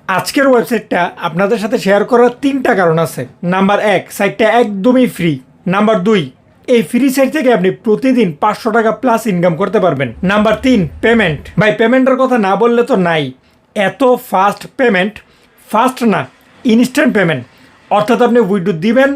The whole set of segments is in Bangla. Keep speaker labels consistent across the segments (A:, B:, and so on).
A: আজকের ওয়েবসাইটটা আপনাদের সাথে শেয়ার করার তিনটা কারণ আছে। নাম্বার 1, সাইটটা একদমই ফ্রি। নাম্বার 2, এই ফ্রি সাইট থেকে আপনি প্রতিদিন 500 টাকা প্লাস ইনকাম করতে পারবেন। Number 3, payment. ভাই পেমেন্টের কথা না বললে তো নাই, এত ফাস্ট পেমেন্ট। ফাস্ট না, ইনস্ট্যান্ট পেমেন্ট। অর্থাৎ আপনি উইথড্র দিবেন,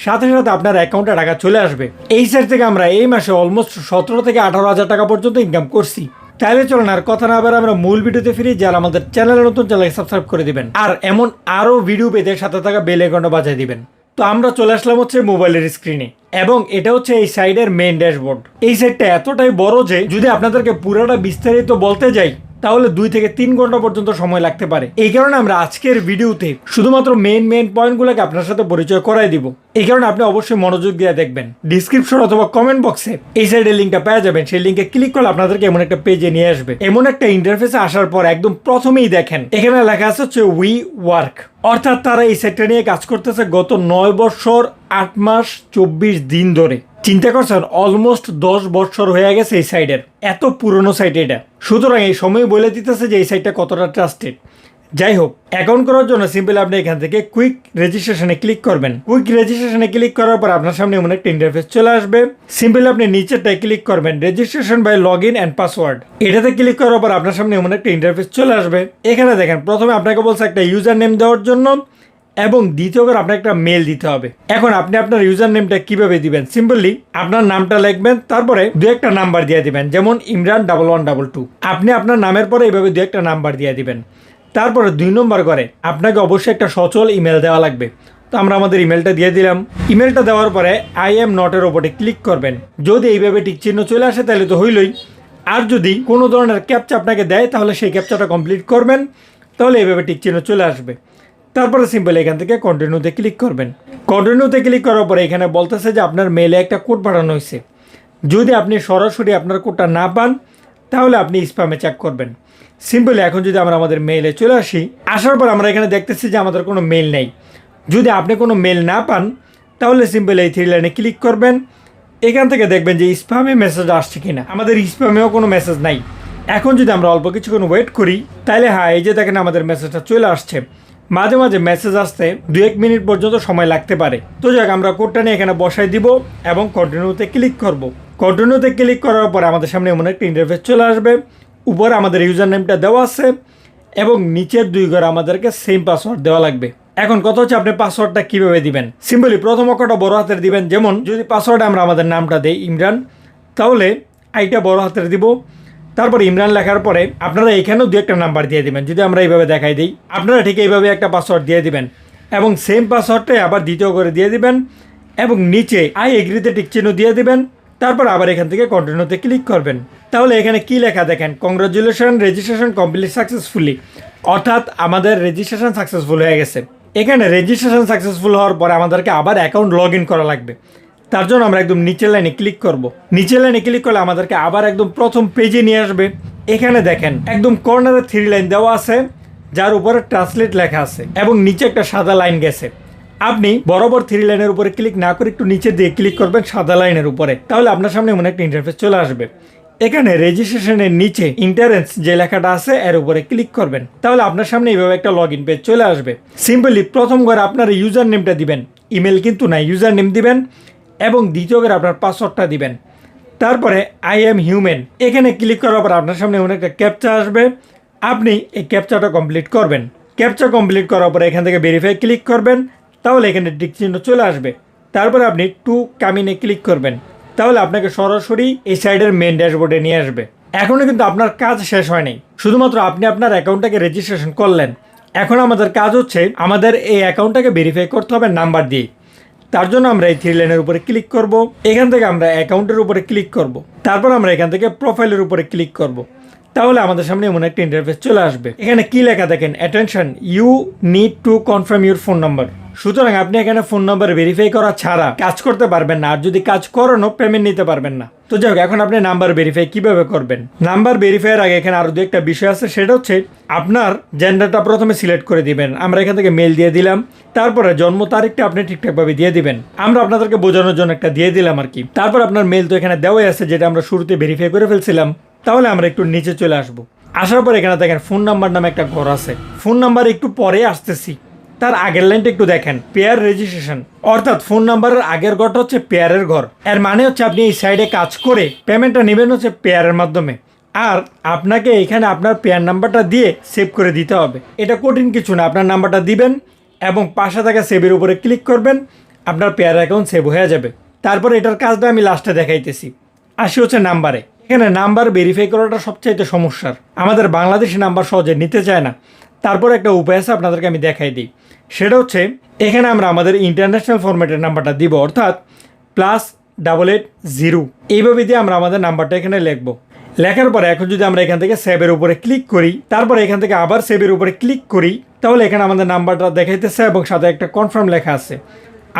A: সাথে সাথে আপনার অ্যাকাউন্টে টাকা চলে আসবে। এই সাইট থেকে আমরা এই মাসে অলমোস্ট 17 থেকে 18,000 টাকা পর্যন্ত ইনকাম করছি। তাহলে চলুন আর কথা না বের আমরা মূল ভিডিওতে ফিরি। যারা আমাদের চ্যানেলে নতুন, চ্যানেলকে সাবস্ক্রাইব করে দিবেন আর এমন আরও ভিডিও পেতে সাথে থাকা বেল আইকনটা বাজায় দিবেন। তো আমরা চলে আসলাম হচ্ছে মোবাইলের স্ক্রিনে, এবং এটা হচ্ছে এই সাইটের মেইন ড্যাশবোর্ড। এই সাইটটা এতটাই বড় যে যদি আপনাদেরকে পুরোটা বিস্তারিত বলতে যাই তাহলে 2 থেকে 3 ঘন্টা পর্যন্ত সময় লাগতে পারে। এই কারণে আমরা আজকের ভিডিওতে শুধুমাত্র মেইন পয়েন্টগুলোকে আপনার সাথে পরিচয় করাই দিব। এই কারণে আপনি অবশ্যই মনোযোগ দিয়ে দেখবেন। ডিসক্রিপশন অথবা কমেন্ট বক্সে এই সাইডের লিঙ্কটা পেয়ে যাবেন। সেই লিঙ্কে ক্লিক করলে আপনাদেরকে এমন একটা পেজে নিয়ে আসবে। এমন একটা ইন্টারফেসে আসার পর একদম প্রথমেই দেখেন এখানে লেখা আছে হচ্ছে উই ওয়ার্ক। অর্থাৎ তারা এই সাইটটা নিয়ে কাজ করতেছে গত 9 বছর 8 মাস 24 দিন ধরে। চিন্তা করছেন, অলমোস্ট 10 বছর হয়ে গেছে এই সাইটের। এত পুরনো সাইট এটা। সুতরাং এই সময় বলে দিতেছে যে এই সাইটটা কতটা ট্রাস্টেড। যাই হোক, অ্যাকাউন্ট করার জন্য সিম্পল আপনি এখান থেকে কুইক রেজিস্ট্রেশনে ক্লিক করবেন। কুইক রেজিস্ট্রেশনে ক্লিক করার পর আপনার সামনে এমন একটা ইন্টারফেস চলে আসবে। সিম্পল আপনি নিচেরটায় ক্লিক করবেন, registration by log in and password. এটাতে ক্লিক করার পর আপনার সামনে এমন একটা ইন্টারফেস চলে আসবে। এখানে দেখেন প্রথমে আপনাকে বলছে একটা ইউজার নেম দেওয়ার জন্য, এবং দ্বিতীয় করে আপনার একটা মেল দিতে হবে। এখন আপনি আপনার ইউজার নেমটা কিভাবে দিবেন? সিম্পলি আপনার নামটা লিখবেন, তারপরে দু একটা নাম্বার দিয়ে দিবেন, যেমন ইমরান 1122। আপনি আপনার নামের পরে এইভাবে দু একটা নাম্বার দিয়ে দিবেন। তারপরে 2 নম্বর করে আপনাকে অবশ্যই একটা সচল ইমেল দেওয়া লাগবে। তো আমরা আমাদের ইমেলটা দিয়ে দিলাম। ইমেলটা দেওয়ার পরে আই এম নটের ওপরে ক্লিক করবেন। যদি এইভাবে টিক চিহ্ন চলে আসে তাহলে তো হইলই। আর যদি কোনো ধরনের ক্যাপচা আপনাকে দেয় তাহলে সেই ক্যাপচাটা কমপ্লিট করবেন, তাহলে এইভাবে টিক চিহ্ন চলে আসবে। তারপরে সিম্পল এখান থেকে কন্টিনিউতে ক্লিক করবেন। কন্টিনিউতে ক্লিক করার পরে এখানে বলতেছে যে আপনার মেলে একটা কোড পাঠানো হয়েছে। যদি আপনি সরাসরি আপনার কোডটা না পান তাহলে আপনি স্প্যামে চেক করবেন। সিম্পলি এখন যদি আমরা আমাদের মেইলে চলে আসার পর আমরা এখানে দেখতেছি যে আমাদের কোনো মেল নেই। যদি আপনি কোনো মেল না পান তাহলে সিম্পল এই 3 লাইনে ক্লিক করবেন। এখান থেকে দেখবেন যে স্প্যামে মেসেজ আসছে কিনা। আমাদের স্প্যামেও কোনো মেসেজ নাই। এখন যদি আমরা অল্প কিছুক্ষণ ওয়েট করি তাহলে হ্যাঁ, এই যে দেখেন আমাদের মেসেজটা চলে আসছে। মাঝে মাঝে মেসেজ আসতে 2-1 মিনিট পর্যন্ত সময় লাগতে পারে। তো যাক, আমরা কোডটা নিয়ে এখানে বসাই দিব এবং কন্টিনিউতে ক্লিক করব। কন্টিনিউতে ক্লিক করার পরে আমাদের সামনে এমন একটা ইন্টারফেস চলে আসবে। উপরে আমাদের ইউজার নেমটা দেওয়া আছে এবং নিচের 2 ঘরে আমাদেরকে সেম পাসওয়ার্ড দেওয়া লাগবে। এখন কথা হচ্ছে আপনি পাসওয়ার্ডটা কিভাবে দিবেন। সিম্পলি প্রথম অক্ষরটা বড় হাতের দিবেন। যেমন যদি পাসওয়ার্ডে আমরা আমাদের নামটা দেই ইমরান, তাহলে আইটা বড় হাতের দিব। তারপর ইমরান লেখার পরে আপনারা এখানেও 2 একটা নাম্বার দিয়ে দিবেন। যদি আমরা এইভাবে দেখাই দিই, আপনারা ঠিক এইভাবে একটা পাসওয়ার্ড দিয়ে দিবেন এবং সেম পাসওয়ার্ডটাই আবার দ্বিতীয় করে দিয়ে দিবেন এবং নিচে আই এগ্রিতে টিক চিহ্ন দিয়ে দিবেন। তারপর আবার এখান থেকে কন্টিনিউতে ক্লিক করবেন। তাহলে এখানে কি লেখা দেখেন, কংগ্রাচুলেশন, রেজিস্ট্রেশন কমপ্লিট সাকসেসফুলি। অর্থাৎ আমাদের রেজিস্ট্রেশন সাকসেসফুল হয়ে গেছে। এখানে রেজিস্ট্রেশন সাকসেসফুল হওয়ার পরে আমাদেরকে আবার অ্যাকাউন্ট লগ ইন করা লাগবে। তার জন্য আমরা একদম নিচের লাইনে ক্লিক করব। নিচের লাইনে ক্লিক করলে আমাদেরকে আবার একদম প্রথম পেজে নিয়ে আসবে। এখানে দেখেন একদম কর্নারে 3 লাইন দেওয়া আছে, যার উপরে ট্রান্সলেট লেখা আছে এবং নিচে একটা সাদা লাইন গেছে। আপনি বরাবর 3 লাইনের উপরে ক্লিক না করে একটু নিচে দিয়ে ক্লিক করবেন সাদা লাইনের উপরে, তাহলে আপনার সামনে এমন একটা ইন্টারফেস চলে আসবে। এখানে রেজিস্ট্রেশনের নিচে ইন্টারেন্স যে লেখাটা আছে এর উপরে ক্লিক করবেন, তাহলে আপনার সামনে এইভাবে একটা লগ ইন পেজ চলে আসবে। সিম্পলি প্রথম করে আপনার ইউজার নেমটা দিবেন, ইমেল কিন্তু না, ইউজার নেম দিবেন এবং দ্বিতীয় করে আপনার পাসওয়ার্ডটা দিবেন। তারপরে আই এম হিউম্যান এখানে ক্লিক করার পর আপনার সামনে এমন একটা ক্যাপচা আসবে। আপনি এই ক্যাপচাটা কমপ্লিট করবেন। ক্যাপচা কমপ্লিট করার পরে এখান থেকে ভেরিফাই ক্লিক করবেন, তাহলে এখানে টিক চিহ্ন চলে আসবে। তারপরে আপনি টু কামিনে ক্লিক করবেন, তাহলে আপনাকে সরাসরি এই সাইডের মেন ড্যাশবোর্ডে নিয়ে আসবে। এখনও কিন্তু আপনার কাজ শেষ হয়নি, শুধুমাত্র আপনি আপনার অ্যাকাউন্টটাকে রেজিস্ট্রেশন করলেন। এখন আমাদের কাজ হচ্ছে আমাদের এই অ্যাকাউন্টটাকে ভেরিফাই করতে হবে নাম্বার দিয়ে। তার জন্য আমরা এই 3 লাইনের উপরে ক্লিক করব। এখান থেকে আমরা অ্যাকাউন্টের উপরে ক্লিক করব। তারপর আমরা এখান থেকে প্রোফাইলের উপরে ক্লিক করব। তাহলে আমাদের সামনে এমন একটা ইন্টারফেস চলে আসবে। এখানে কি লেখা দেখেন, attention, you need to confirm your phone number. সুতরাং আপনি এখানে ফোন নাম্বার ভেরিফাই করা ছাড়া কাজ করতে পারবেন না, আর যদি কাজ করানো পেমেন্ট নিতে পারবেন না। তো যাই হোক, এখন আপনি নাম্বার ভেরিফাই কিভাবে করবেন। নাম্বার ভেরিফাইয়ের আগে এখানে আরো 2 একটা বিষয় আছে, সেটা হচ্ছে আপনার জেন্ডারটা প্রথমে সিলেক্ট করে দিবেন। আমরা এখান থেকে মেল দিয়ে দিলাম। তারপরে জন্ম তারিখটা আপনি ঠিকঠাকভাবে দিয়ে দিবেন। আমরা আপনাদেরকে বোঝানোর জন্য একটা দিয়ে দিলাম আর কি। তারপর আপনার মেল তো এখানে দেওয়াই আছে, যেটা আমরা শুরুতে ভেরিফাই করে ফেলছিলাম। তাহলে আমরা একটু নিচে চলে আসবো। আসার পর এখানে দেখেন ফোন নাম্বার নামে একটা ঘর আছে। ফোন নাম্বার একটু পরে আসতেছি, তার আগের লাইনটা একটু দেখেন, পেয়ার রেজিস্ট্রেশন, অর্থাৎ ফোন নাম্বারের আগের ঘরটা হচ্ছে পেয়ারের ঘর। এর মানে হচ্ছে আপনি এই সাইডে কাজ করে পেমেন্টটা নেবেন হচ্ছে পেয়ারের মাধ্যমে, আর আপনাকে এখানে আপনার পেয়ার নাম্বারটা দিয়ে সেভ করে দিতে হবে। এটা কঠিন কিছু না, আপনার নাম্বারটা দিবেন এবং পাশে থাকা সেভের উপরে ক্লিক করবেন, আপনার পেয়ার অ্যাকাউন্ট সেভ হয়ে যাবে। তারপর এটার কাজটা আমি লাস্টে দেখাইতেছি। আসি হচ্ছে নাম্বারে। এখানে নাম্বার ভেরিফাই করাটা সবচাইতে সমস্যার, আমাদের বাংলাদেশি নাম্বার সহজে নিতে চায় না। তারপর একটা উপায় আছে, আপনাদেরকে আমি দেখাই দিই। সেটা হচ্ছে এখানে আমরা আমাদের ইন্টারন্যাশনাল ফরম্যাটের নাম্বারটা দিব, অর্থাৎ +8880 এইভাবে দিয়ে আমরা আমাদের নাম্বারটা এখানে লিখবো। লেখার পরে এখন যদি আমরা এখান থেকে সেভের উপরে ক্লিক করি, তারপরে এখান থেকে আবার সেভের উপরে ক্লিক করি, তাহলে এখানে আমাদের নাম্বারটা দেখাইতেছে এবং সাথে একটা কনফার্ম লেখা আছে।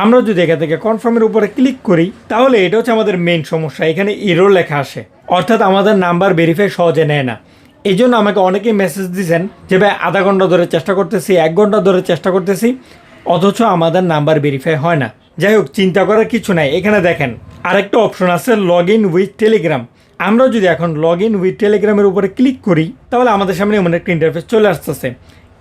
A: আমরা যদি এখান থেকে কনফার্মের উপরে ক্লিক করি, তাহলে এটা হচ্ছে আমাদের মেইন সমস্যা, এখানে এরর লেখা আসে, অর্থাৎ আমাদের নাম্বার ভেরিফাই সহজে নেয় না। এই জন্য আমাকে অনেকেই মেসেজ দিয়েছেন যে ভাই আধা ঘন্টা ধরে চেষ্টা করতেছি, 1 ঘন্টা ধরে চেষ্টা করতেছি, অথচ আমাদের নাম্বার ভেরিফাই হয় না। যাই হোক, চিন্তা করার কিছু নাই। এখানে দেখেন আরেকটা অপশন আছে, লগ ইন উইথ টেলিগ্রাম। আমরা যদি এখন লগ ইন উইথ টেলিগ্রামের উপরে ক্লিক করি, তাহলে আমাদের সামনে এমন একটা ইন্টারফেস চলে আসতেছে।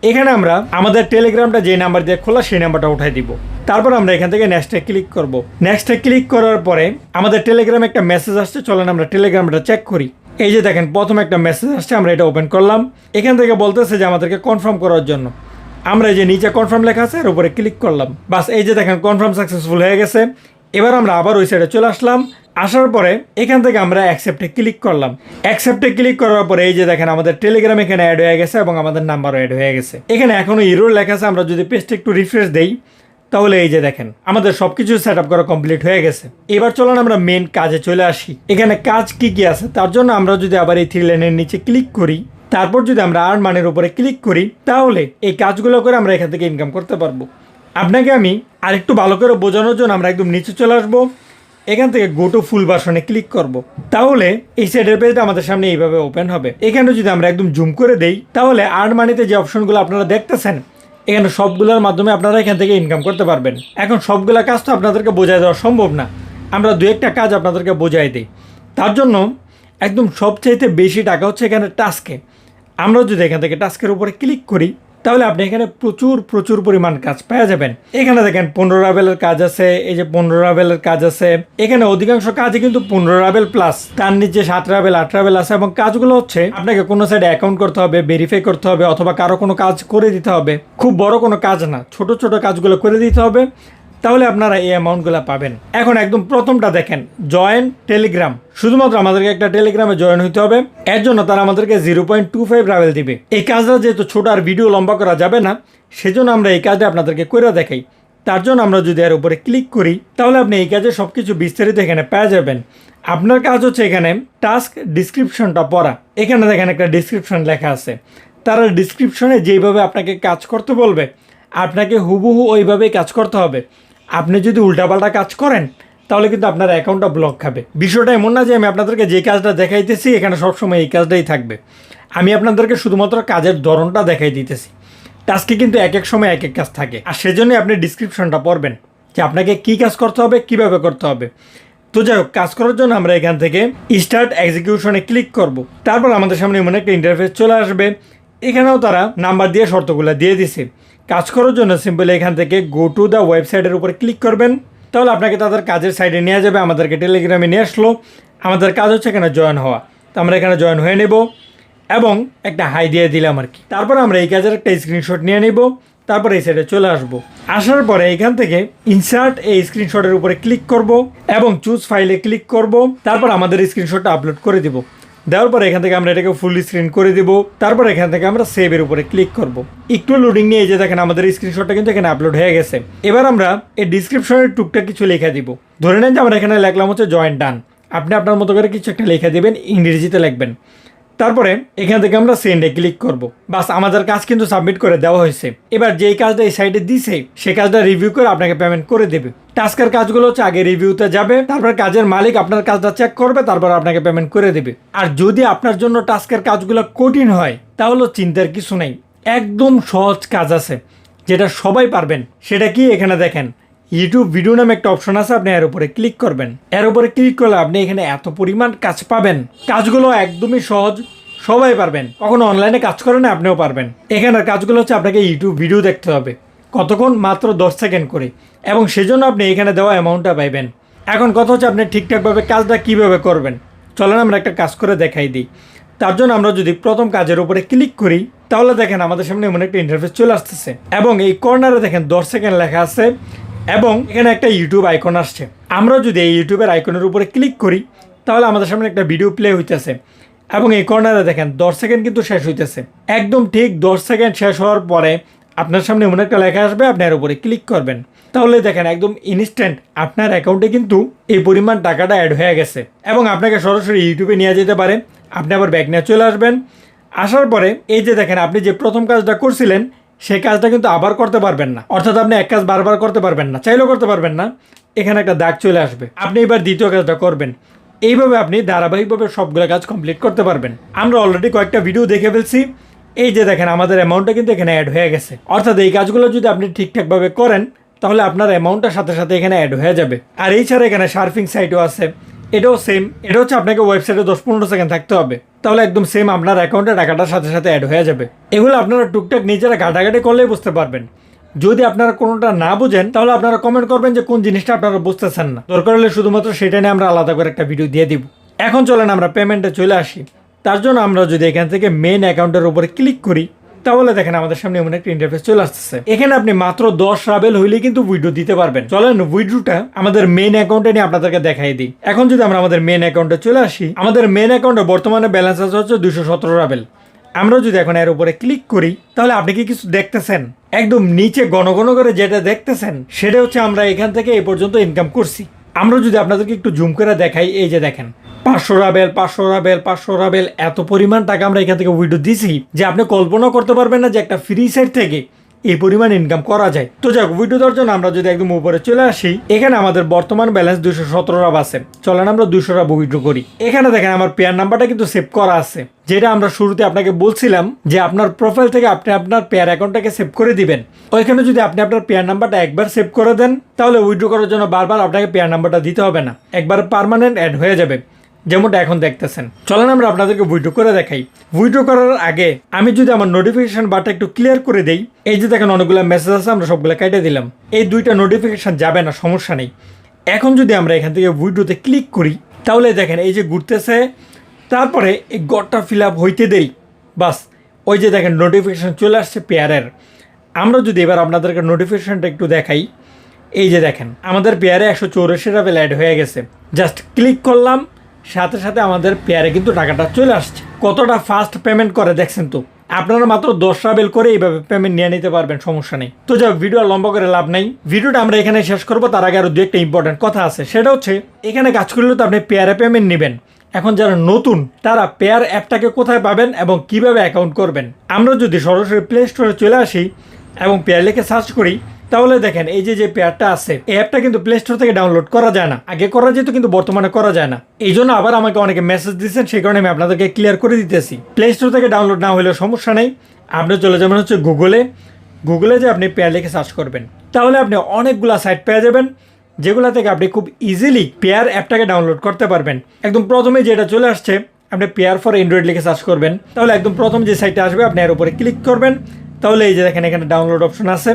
A: এখানে আমরা আমাদের টেলিগ্রামটা যে নাম্বার দিয়ে খোলা সেই নাম্বারটা উঠাই দিব। তারপর আমরা এখান থেকে নেক্সটে ক্লিক করব। নেক্সটে ক্লিক করার পরে আমাদের টেলিগ্রামে একটা মেসেজ আসছে, চলেন আমরা টেলিগ্রামটা চেক করি। এই যে দেখেন প্রথমে একটা মেসেজ আসছে, আমরা এটা ওপেন করলাম। এখান থেকে বলতেছে যে আমাদেরকে কনফার্ম করার জন্য। আমরা এই যে নিচে কনফার্ম লেখা আছে এর উপরে ক্লিক করলাম, বাস এই যে দেখেন কনফার্ম সাকসেসফুল হয়ে গেছে। এবার আমরা আবার ওই সাইডে চলে আসলাম। আসার পরে এখান থেকে আমরা অ্যাকসেপ্টে ক্লিক করলাম। অ্যাকসেপ্টে ক্লিক করার পরে এই যে দেখেন আমাদের টেলিগ্রাম এখানে অ্যাড হয়ে গেছে এবং আমাদের নাম্বারও অ্যাড হয়ে গেছে। এখানে এখনো এরর লেখা আছে, আমরা যদি পেজটা একটু রিফ্রেশ দেই, তাহলে এই যে দেখেন আমাদের সবকিছু সেট আপ করা কমপ্লিট হয়ে গেছে। এবার চলুন আমরা মেন কাজে চলে আসি। এখানে কাজ কি কি আছে তার জন্য আমরা যদি আবার এই 3 লাইনের নিচে ক্লিক করি, তারপর যদি আমরা আর্ন মানির উপরে ক্লিক করি, তাহলে এই কাজগুলো করে আমরা এখান থেকে ইনকাম করতে পারবো। আপনাকে আমি আরেকটু ভালো করে বোঝানোর জন্য আমরা একদম নিচে চলে আসবো। এখান থেকে গো টু ফুল ভার্সনে ক্লিক করব। তাহলে এই সাইডের পেজটা আমাদের সামনে এইভাবে ওপেন হবে। এখানে যদি আমরা একদম জুম করে দেই, তাহলে আর্ন মানিতে যে অপশনগুলো আপনারা দেখতেছেন, এখানে সবগুলোর মাধ্যমে আপনারা এখান থেকে ইনকাম করতে পারবেন। এখন সবগুলা কাজ তো আপনাদেরকে বোঝাই দেওয়া সম্ভব না, আমরা 2-1টা কাজ আপনাদেরকে বোঝাই দিই। তার জন্য একদম সবচাইতে বেশি টাকা হচ্ছে এখানে টাস্কে। আমরা যদি এখান থেকে টাস্কের উপরে ক্লিক করি, তাহলে আপনি এখানে প্রচুর পরিমাণ কাজ পেয়ে যাবেন। এখানে দেখেন 15 রাবেলের কাজ আছে, এই যে 15 রাবেলের কাজ আছে। এখানে অধিকাংশ কাজই কিন্তু 15 রাবেল প্লাস, তার নিচে 7 রাবেল 8 রাবেল আছে। এবং কাজগুলো হচ্ছে আপনাকে কোনো সাইডে অ্যাকাউন্ট করতে হবে, ভেরিফাই করতে হবে, অথবা কারো কোনো কাজ করে দিতে হবে। খুব বড় কোনো কাজ না, ছোট ছোট কাজগুলো করে দিতে হবে, তাহলে আপনারা এই অ্যামাউন্টগুলো পাবেন। এখন একদম প্রথমটা দেখেন, জয়েন টেলিগ্রাম। শুধুমাত্র আমাদেরকে একটা টেলিগ্রামে জয়েন হইতে হবে, এর জন্য তারা আমাদেরকে 0.25 রাবেল দিবে। এই কাজটা যেহেতু ছোট আর ভিডিও লম্বা করা যাবে না, সেজন্য আমরা এই কাজটা আপনাদেরকে করে দেখাই। তার জন্য আমরা যদি এর উপরে ক্লিক করি, তাহলে আপনি এই কাজে সব কিছু বিস্তারিত এখানে পেয়ে যাবেন। আপনার কাজ হচ্ছে এখানে টাস্ক ডিসক্রিপশনটা পড়া। এখানে দেখেন একটা ডিসক্রিপশন লেখা আছে, তারা ডিসক্রিপশনে যেইভাবে আপনাকে কাজ করতে বলবে, আপনাকে হুবহু ওইভাবেই কাজ করতে হবে। আপনি যদি উল্টাপাল্টা কাজ করেন, তাহলে কিন্তু আপনার অ্যাকাউন্টটা ব্লক খাবে। বিষয়টা এমন না যে আমি আপনাদেরকে যে কাজটা দেখাইতেছি এখানে সবসময় এই কাজটাই থাকবে। আমি আপনাদেরকে শুধুমাত্র কাজের ধরনটা দেখাই দিতেছি। টাস্কে কিন্তু এক এক সময় এক এক কাজ থাকে, আর সেজন্যই আপনি ডিসক্রিপশনটা পড়বেন যে আপনাকে কী কাজ করতে হবে, কিভাবে করতে হবে। তো যাই হোক, কাজ করার জন্য আমরা এখান থেকে স্টার্ট এক্সিকিউশনে ক্লিক করব। তারপর আমাদের সামনে এমন একটা ইন্টারফেস চলে আসবে। এখানেও তারা নাম্বার দিয়ে শর্তগুলো দিয়ে দিছে। কাজ করার জন্য সিম্পলি এখান থেকে গো টু দ্য ওয়েবসাইটের উপরে ক্লিক করবেন, তাহলে আপনাকে তাদের কাজের সাইডে নিয়ে যাবে। আমাদেরকে টেলিগ্রামে নিয়ে আসলো। আমাদের কাজ হচ্ছে এখানে জয়েন হওয়া, তো আমরা এখানে জয়েন হয়ে নেব এবং একটা হাই দিয়ে দিলাম আর কি। তারপর আমরা এই কাজের একটা স্ক্রিনশট নিয়ে নিব, তারপর এই সাইডে চলে আসব। আসার পরে এখান থেকে ইনসার্ট এই স্ক্রিনশটের উপরে ক্লিক করব এবং চুজ ফাইলে ক্লিক করব। তারপর আমাদের স্ক্রিনশটটা আপলোড করে দিব। দেওয়ার পরে এখান থেকে আমরা এটাকে ফুল স্ক্রিন করে দিব। তারপর এখান থেকে আমরা সেভের উপরে ক্লিক করব। একটু লোডিং নিয়ে এই যে দেখেন আমাদের স্ক্রিনশটটা কিন্তু এখানে আপলোড হয়ে গেছে। এবার আমরা এই ডিসক্রিপশনের টুকটা কিছু লেখা দিব। ধরে নেন যে আমরা এখানে লিখলাম হচ্ছে জয়েন ডান। আপনি আপনার মতো করে কিছু একটা লেখা দেবেন, ইংরেজিতে লিখবেন। তারপরে এখান থেকে আমরা সেন্ডে ক্লিক করব। বাস, আমাদের কাজ কিন্তু সাবমিট করে দেওয়া হয়েছে। এবার যেই কাজটা এই সাইডে দিছে সেই কাজটা রিভিউ করে আপনাকে পেমেন্ট করে দেবে। টাস্কের কাজগুলো হচ্ছে আগে রিভিউতে যাবে, তারপর কাজের মালিক আপনার কাজটা চেক করবে, তারপর আপনাকে পেমেন্ট করে দেবে। আর যদি আপনার জন্য টাস্কের কাজগুলো কঠিন হয়, তাহলে চিন্তার কিছু নেই, একদম সহজ কাজ আছে যেটা সবাই পারবেন। সেটা কি, এখানে দেখেন ইউটিউব ভিডিও নামে একটা অপশন আছে, আপনি এর উপরে ক্লিক করবেন। এর উপরে ক্লিক করলে আপনি এখানে এত পরিমাণ কাজ পাবেন। কাজগুলো একদমই সহজ, সবাই পারবেন। কখনো অনলাইনে কাজ করেন না, আপনিও পারবেন। এখানের কাজগুলো হচ্ছে আপনাকে ইউটিউব ভিডিও দেখতে হবে, কতক্ষণ, মাত্র 10 সেকেন্ড করে, এবং সেজন্য আপনি এখানে দেওয়া অ্যামাউন্টটা পাইবেন। এখন কথা হচ্ছে আপনি ঠিকঠাকভাবে কাজটা কীভাবে করবেন। চলেন আমরা একটা কাজ করে দেখাই দিই। তার জন্য আমরা যদি প্রথম কাজের উপরে ক্লিক করি, তাহলে দেখেন আমাদের সামনে এমন একটা ইন্টারফেস চলে আসতেছে, এবং এই কর্নারে দেখেন 10 সেকেন্ড লেখা আছে, এবং এখানে একটা ইউটিউব আইকন আসছে। আমরা যদি এই ইউটিউবের আইকনের উপরে ক্লিক করি, তাহলে আমাদের সামনে একটা ভিডিও প্লে হইতেছে, এবং এই কর্নারে দেখেন 10 সেকেন্ড কিন্তু শেষ হইতেছে। একদম ঠিক 10 সেকেন্ড শেষ হওয়ার পরে আপনার সামনে এমন একটা লেখা আসবে, আপনি এর উপরে ক্লিক করবেন। তাহলে দেখেন একদম ইনস্ট্যান্ট আপনার অ্যাকাউন্টে কিন্তু এই পরিমাণ টাকাটা অ্যাড হয়ে গেছে, এবং আপনাকে সরাসরি ইউটিউবে নিয়ে যেতে পারে। আপনি আবার ব্যাক নিয়ে চলে আসবেন। আসার পরে এই যে দেখেন আপনি যে প্রথম কাজটা করছিলেন সেই কাজটা কিন্তু আবার করতে পারবেন না, অর্থাৎ আপনি এক কাজ বারবার করতে পারবেন না, চাইলেও করতে পারবেন না। এখানে একটা দাগ চলে আসবে, আপনি এবার দ্বিতীয় কাজটা করবেন। এইভাবে আপনি ধারাবাহিকভাবে সবগুলো কাজ কমপ্লিট করতে পারবেন। আমরা অলরেডি কয়েকটা ভিডিও দেখে ফেলছি। এই যে দেখেন আমাদের অ্যামাউন্টটা কিন্তু এখানে অ্যাড হয়ে গেছে, অর্থাৎ এই কাজগুলো যদি আপনি ঠিকঠাকভাবে করেন তাহলে আপনার অ্যামাউন্টটার সাথে সাথে এখানে অ্যাড হয়ে যাবে। আর এই ছাড়া এখানে সার্ফিং সাইটও আছে, এটাও সেম। এটা হচ্ছে আপনাকে ওয়েবসাইটে 10-15 সেকেন্ড থাকতে হবে, তাহলে একদম সেম আপনার অ্যাকাউন্টে টাকাটার সাথে সাথে অ্যাড হয়ে যাবে। এগুলো আপনারা টুকটাক নিজেরা ঘাটাঘাটি করলেই বুঝতে পারবেন। যদি আপনারা কোনোটা না বুঝেন তাহলে আপনারা কমেন্ট করবেন যে কোন জিনিসটা আপনারা বুঝতেছেন না, দরকার হলে শুধুমাত্র সেটা নিয়ে আমরা আলাদা করে একটা ভিডিও দিয়ে দিব। এখন চলেন আমরা পেমেন্টে চলে আসি। তার জন্য আমরা যদি এখান থেকে মেন অ্যাকাউন্টের উপরে ক্লিক করি, তাহলে দেখেন আমাদের সামনে এমন একটা ইন্টারফেস চলে আসতেছে। এখানে আপনি মাত্র 10 রাবেল হইলেই কিন্তু উইথড্র দিতে পারবেন। চলেন উইথড্রটা আমাদের মেন অ্যাকাউন্টে নিয়ে আপনাদেরকে দেখাই দিই। এখন যদি আমরা আমাদের মেন অ্যাকাউন্টে চলে আসি, আমাদের মেন অ্যাকাউন্টে বর্তমানে ব্যালেন্স আছে হচ্ছে 217 রাবেল। আমরা যদি এখন এর উপরে ক্লিক করি, তাহলে আপনি কি কিছু দেখতেছেন? একদম নিচে ঘন ঘন করে যেটা দেখতেছেন সেটা হচ্ছে আমরা এখান থেকে এই পর্যন্ত ইনকাম করছি। আমরা যদি আপনাদেরকে একটু জুম করে দেখাই, এই যে দেখেন 500 রাবেল, 500 রাবেল, 500 রাবেল, এত পরিমাণ টাকা আমরা এখান থেকে উইথড্র দিছি যে আপনি কল্পনা করতে পারবেন না যে একটা ফ্রি সাইট থেকে এই পরিমাণ ইনকাম করা যায়। তো যাক, উইথড্র দেওয়ার জন্য আমরা যদি একদম উপরে চলে আসি, এখানে আমাদের বর্তমান ব্যালেন্স 217 রাব আছে। চলেন আমরা 200 রাব উইথড্র করি। এখানে দেখেন আমার পেয়ার নাম্বারটা কিন্তু সেভ করা আছে, যেটা আমরা শুরুতে আপনাকে বলছিলাম যে আপনার প্রোফাইল থেকে আপনি আপনার পেয়ার অ্যাকাউন্টটাকে সেভ করে দিবেন। ওইখানে যদি আপনি আপনার পেয়ার নাম্বারটা একবার সেভ করে দেন, তাহলে উইথড্র করার জন্য বারবার আপনাকে পেয়ার নাম্বারটা দিতে হবে না, একবার পার্মানেন্ট অ্যাড হয়ে যাবে, যেমনটা এখন দেখতেছেন। চলেন আমরা আপনাদেরকে উইথড্র করে দেখাই। উইথড্র করার আগে আমি যদি আমার নোটিফিকেশন বারটা একটু ক্লিয়ার করে দেই, এই যে দেখেন অনেকগুলো মেসেজ আছে, আমরা সবগুলো কেটে দিলাম। এই দুইটা নোটিফিকেশন যাবে না, সমস্যা নেই। এখন যদি আমরা এখান থেকে উইথড্রতে ক্লিক করি, তাহলে দেখেন এই যে ঘুরতেছে, তারপরে এই গড়টা ফিল আপ হইতে দেরি, বাস ওই যে দেখেন নোটিফিকেশান চলে আসছে পেয়ারের। আমরা যদি এবার আপনাদেরকে নোটিফিকেশানটা একটু দেখাই, এই যে দেখেন আমাদের পেয়ারে 184 রাবেল অ্যাড হয়ে গেছে। জাস্ট ক্লিক করলাম, সাথে সাথে আমাদের পেয়ারে কিন্তু টাকাটা চলে আসছে। কতটা ফাস্ট পেমেন্ট করে দেখছেন তো। আপনারা মাত্র 10 রাবেল করে এইভাবে পেমেন্ট নিয়ে নিতে পারবেন, সমস্যা নেই। তো যাক, ভিডিও লম্বা করে লাভ নাই, ভিডিওটা আমরা এখানে শেষ করবো। তার আগে আরও দু একটা ইম্পর্টেন্ট কথা আছে, সেটা হচ্ছে এখানে কাজ করলে তো আপনি পেয়ারে পেমেন্ট নেবেন। এখন যারা নতুন তারা পেয়ার অ্যাপটাকে কোথায় পাবেন এবং কিভাবে অ্যাকাউন্ট করবেন। আমরা যদি সরাসরি প্লে স্টোরে চলে আসি এবং পেয়ার লিখে সার্চ করি, তাহলে দেখেন এই যে পেয়ারটা আছে, এই অ্যাপটা কিন্তু প্লে স্টোর থেকে ডাউনলোড করা যায় না। আগে করা যেত কিন্তু বর্তমানে করা যায় না। এই জন্য আবার আমাকে অনেকে মেসেজ দিচ্ছেন, সেই কারণে আমি আপনাদেরকে ক্লিয়ার করে দিতেছি। প্লে স্টোর থেকে ডাউনলোড না হলেও সমস্যা নেই, আপনি চলে যাবেন হচ্ছে গুগলে যে আপনি পেয়ার লিখে সার্চ করবেন, তাহলে আপনি অনেকগুলা সাইট পেয়ে যাবেন, যেগুলো থেকে আপনি খুব ইজিলি পেয়ার অ্যাপটাকে ডাউনলোড করতে পারবেন। একদম প্রথমে যেটা চলে আসছে, আপনি পেয়ার ফর অ্যান্ড্রয়েড লিখে সার্চ করবেন, তাহলে একদম প্রথম যে সাইটটা আসবে আপনি এর উপরে ক্লিক করবেন। তাহলে এই যে দেখেন এখানে ডাউনলোড অপশন আছে,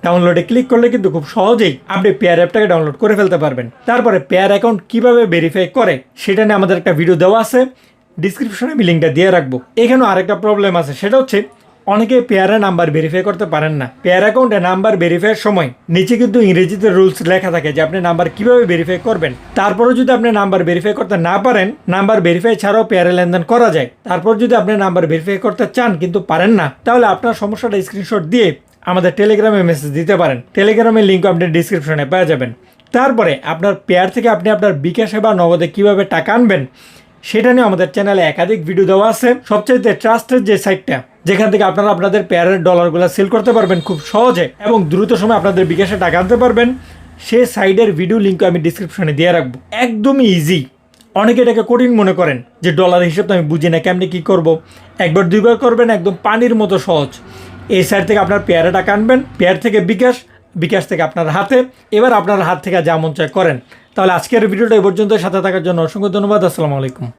A: ডাউনলোডে ক্লিক করলে কিন্তু খুব সহজেই আপনি পেয়ার অ্যাপটাকে ডাউনলোড করে ফেলতে পারবেন। তারপরে পেয়ার অ্যাকাউন্ট কিভাবে ভেরিফাই করে সেটা নিয়ে আমাদের একটা ভিডিও দেওয়া আছে, ডিসক্রিপশনে আমি লিঙ্কটা দিয়ে রাখবো। এখানেও আরেকটা প্রবলেম আছে, সেটা হচ্ছে অনেকে পেয়ারে নাম্বার ভেরিফাই করতে পারেন না। পেয়ার অ্যাকাউন্টে নাম্বার ভেরিফাইয়ের সময় নিচে কিন্তু ইংরেজিতে রুলস লেখা থাকে যে আপনি নাম্বার কিভাবে ভেরিফাই করবেন। তারপরে যদি আপনি নাম্বার ভেরিফাই করতে না পারেন, নাম্বার ভেরিফাই ছাড়াও পেয়ারে লেনদেন করা যায়। তারপর যদি আপনি নাম্বার ভেরিফাই করতে চান কিন্তু পারেন না, তাহলে আপনার সমস্যাটা স্ক্রিনশট দিয়ে আমাদের টেলিগ্রামে মেসেজ দিতে পারেন। টেলিগ্রামের লিঙ্ক আপনি ডিসক্রিপশনে পেয়ে যাবেন। তারপরে আপনার পেয়ার থেকে আপনি আপনার বিকাশে বা নগদে কিভাবে টাকা আনবেন সেটা নিয়ে আমাদের চ্যানেলে একাধিক ভিডিও দেওয়া আছে। সবচাইতে ট্রাস্টেড যে সাইটটা, যেখান থেকে আপনারা আপনাদের পেয়ারের ডলারগুলো সেল করতে পারবেন খুব সহজে এবং দ্রুত সময় আপনাদের বিকাশে টাকা আনতে পারবেন, সে সাইডের ভিডিও লিঙ্ক আমি ডিসক্রিপশনে দিয়ে রাখবো। একদমই ইজি। অনেকে এটাকে কঠিন মনে করেন যে ডলার হিসেব তো আমি বুঝি না, কেমনি কী করবো। একবার দুইবার করবেন, একদম পানির মতো সহজ। এই সাইট থেকে আপনার পেয়ারে টাকা আনবেন, পেয়ার থেকে বিকাশ থেকে আপনার হাতে, এবার আপনার হাত থেকে যা মন চায় করেন। তাহলে আজকের ভিডিওটা এই পর্যন্ত, সাথে থাকার জন্য অসংখ্য ধন্যবাদ। আসসালামু আলাইকুম।